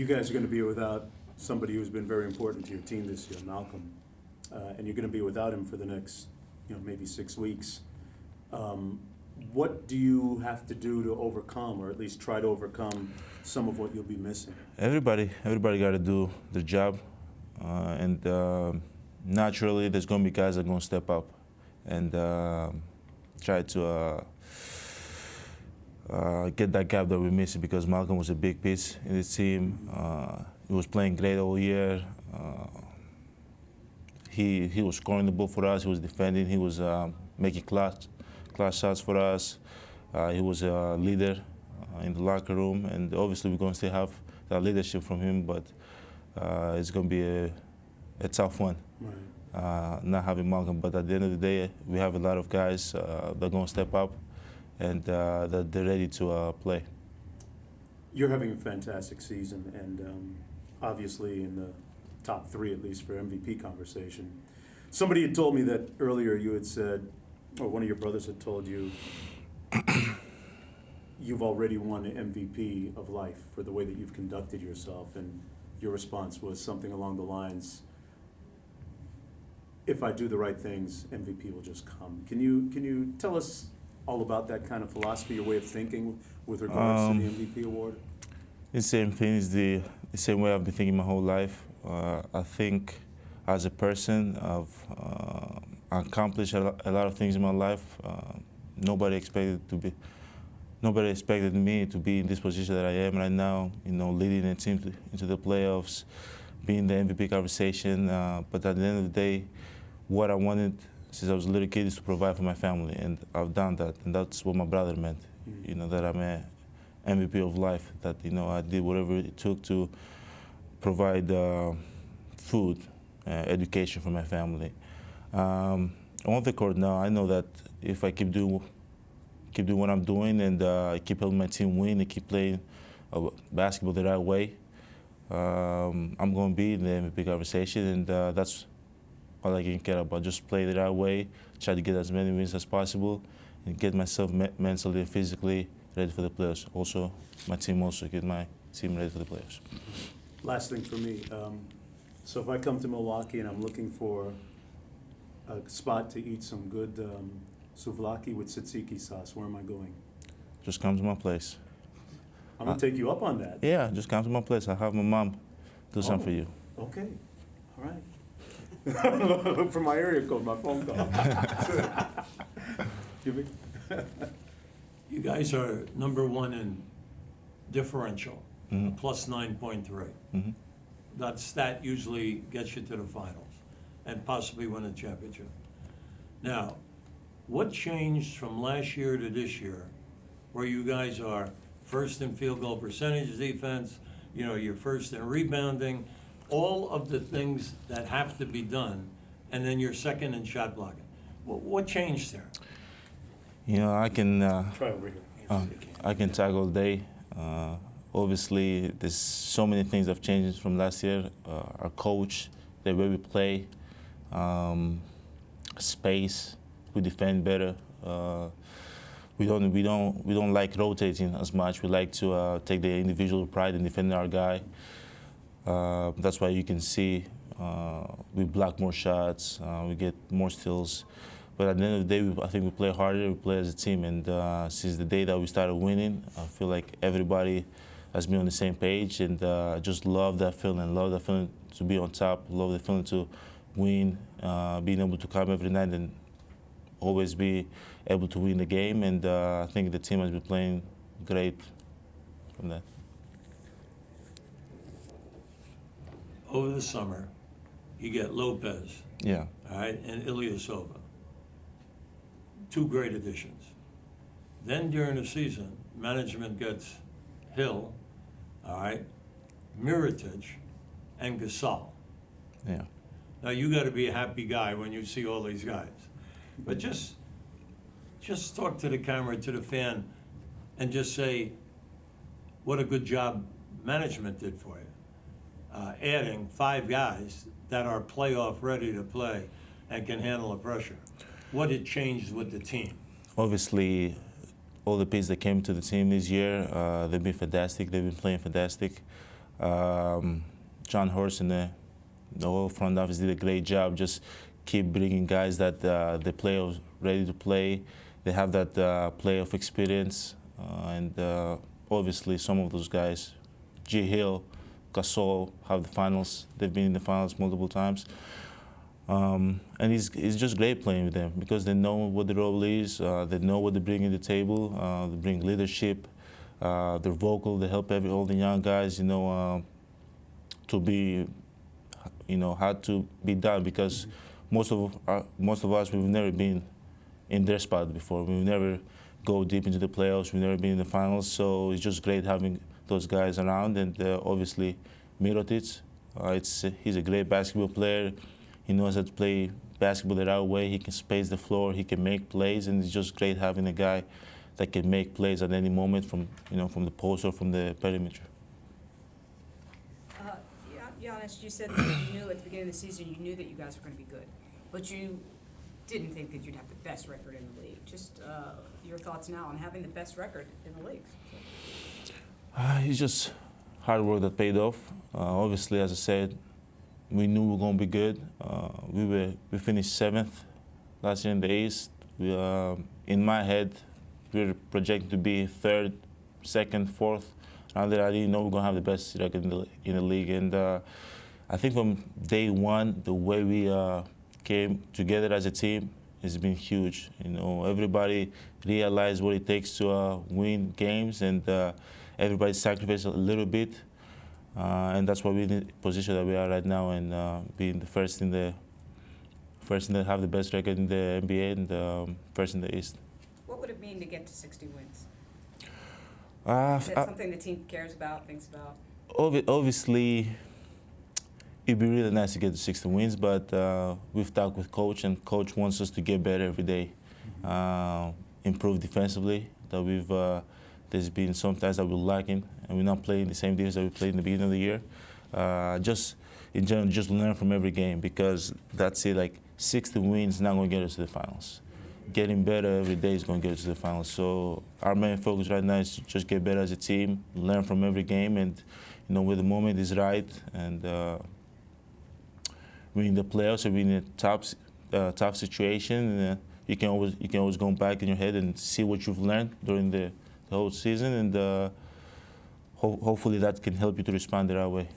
You guys are going to be without somebody who's been very important to your team this year, Malcolm, and you're going to be without him for the next, maybe 6 weeks. What do you have to do to overcome, or at least try to overcome, some of what you'll be missing? Everybody got to do their job, and naturally, there's going to be guys that are going to step up and try to get that gap that we're missing, because Malcolm was a big piece in the team. He was playing great all year. He was scoring the ball for us. He was defending. He was making clutch shots for us. He was a leader in the locker room, and obviously we're going to still have that leadership from him, but it's going to be a tough one. Right. Not having Malcolm, but at the end of the day, we have a lot of guys that are going to step up, and that they're ready to play. You're having a fantastic season, and obviously in the top 3, at least, for MVP conversation. Somebody had told me that earlier you had said, or one of your brothers had told you, you've already won the MVP of life for the way that you've conducted yourself, and your response was something along the lines, if I do the right things, MVP will just come. Can you tell us all about that kind of philosophy, your way of thinking with regards to the MVP award? The same thing is the same way I've been thinking my whole life. I think as a person, I've accomplished a lot of things in my life. Nobody expected me to be in this position that I am right now. Leading a team into the playoffs, being the MVP conversation. But at the end of the day, what I wanted since I was a little kid is to provide for my family, and I've done that. And that's what my brother meant. That I'm a MVP of life. That I did whatever it took to provide food, education for my family. On the court now, I know that if I keep doing what I'm doing, and I keep helping my team win and keep playing basketball the right way, I'm going to be in the MVP conversation, and that's all I can care about. Just play the right way, try to get as many wins as possible, and get myself mentally and physically ready for the playoffs. Also, my team get my team ready for the playoffs. Last thing for me. So if I come to Milwaukee and I'm looking for a spot to eat some good Souvlaki with Tzatziki sauce, where am I going? Just come to my place. I'm going to take you up on that. Yeah, just come to my place. I'll have my mom do something for you. Okay. All right. Look for my area code, my phone call. You guys are number 1 in differential, Mm-hmm. plus 9.3. Mm-hmm. That stat usually gets you to the finals and possibly win a championship. Now, what changed from last year to this year, where you guys are first in field goal percentage defense, you're first in rebounding, all of the things that have to be done, and then you're second in shot blocking? What changed there? I can Try over here. I can talk all day. Obviously, there's so many things that have changed from last year. Our coach, the way we play, space, we defend better. We don't like rotating as much. We like to take the individual pride in defending our guy. That's why you can see we block more shots, we get more steals. But at the end of the day, I think we play harder, we play as a team. And since the day that we started winning, I feel like everybody has been on the same page. And I just love that feeling to be on top, love the feeling to win, being able to come every night and always be able to win the game. And I think the team has been playing great from that. Over the summer, you get Lopez, Yeah. all right, and Ilyasova. 2 great additions. Then during the season, management gets Hill, all right, Mirotic, and Gasol. Yeah. Now you got to be a happy guy when you see all these guys, but just talk to the camera, to the fan, and just say what a good job management did for you, adding 5 guys that are playoff ready to play and can handle the pressure. What had changed with the team? Obviously, all the pieces that came to the team this year, they've been fantastic. They've been playing fantastic. John Horst and the whole front office did a great job. Just keep bringing guys that the playoffs ready to play. They have that playoff experience, and obviously some of those guys, G. Hill, Gasol, have the finals. They've been in the finals multiple times. And it's just great playing with them because they know what the role is. They know what they bring to the table. They bring leadership. They're vocal. They help all the young guys, to be, had to be done because most of us, we've never been in their spot before. We've never go deep into the playoffs. We've never been in the finals. So it's just great having those guys around. And obviously, Mirotic, he's a great basketball player. He knows how to play basketball the right way. He can space the floor. He can make plays, and it's just great having a guy that can make plays at any moment from the post or from the perimeter. Giannis, you said that you knew at the beginning of the season you knew that you guys were going to be good, but you didn't think that you'd have the best record in the league. Just your thoughts now on having the best record in the league. It's just hard work that paid off. Obviously, as I said, we knew we were going to be good. We finished 7th last year in the East. In my head, we were projected to be 3rd, 2nd, 4th. Now that I didn't know we were going to have the best record in the league. And I think from day one, the way we came together as a team has been huge. Everybody realized what it takes to win games, and everybody sacrificed a little bit. And that's why we're in the position that we are right now, and being the first in the have the best record in the NBA and first in the East. What would it mean to get to 60 wins? Is that something the team cares about, thinks about? Obviously, it'd be really nice to get to 60 wins, but we've talked with Coach, and Coach wants us to get better every day, improve defensively. There's been some times that we're lacking, and we're not playing the same defense that we played in the beginning of the year. Just in general, just learn from every game, because that's it. Like 60 wins is not going to get us to the finals. Getting better every day is going to get us to the finals. So our main focus right now is to just get better as a team, learn from every game, and when the moment is right, and we're in the playoffs or we're in a tough situation, you can always go back in your head and see what you've learned during the whole season, and hopefully that can help you to respond the right way.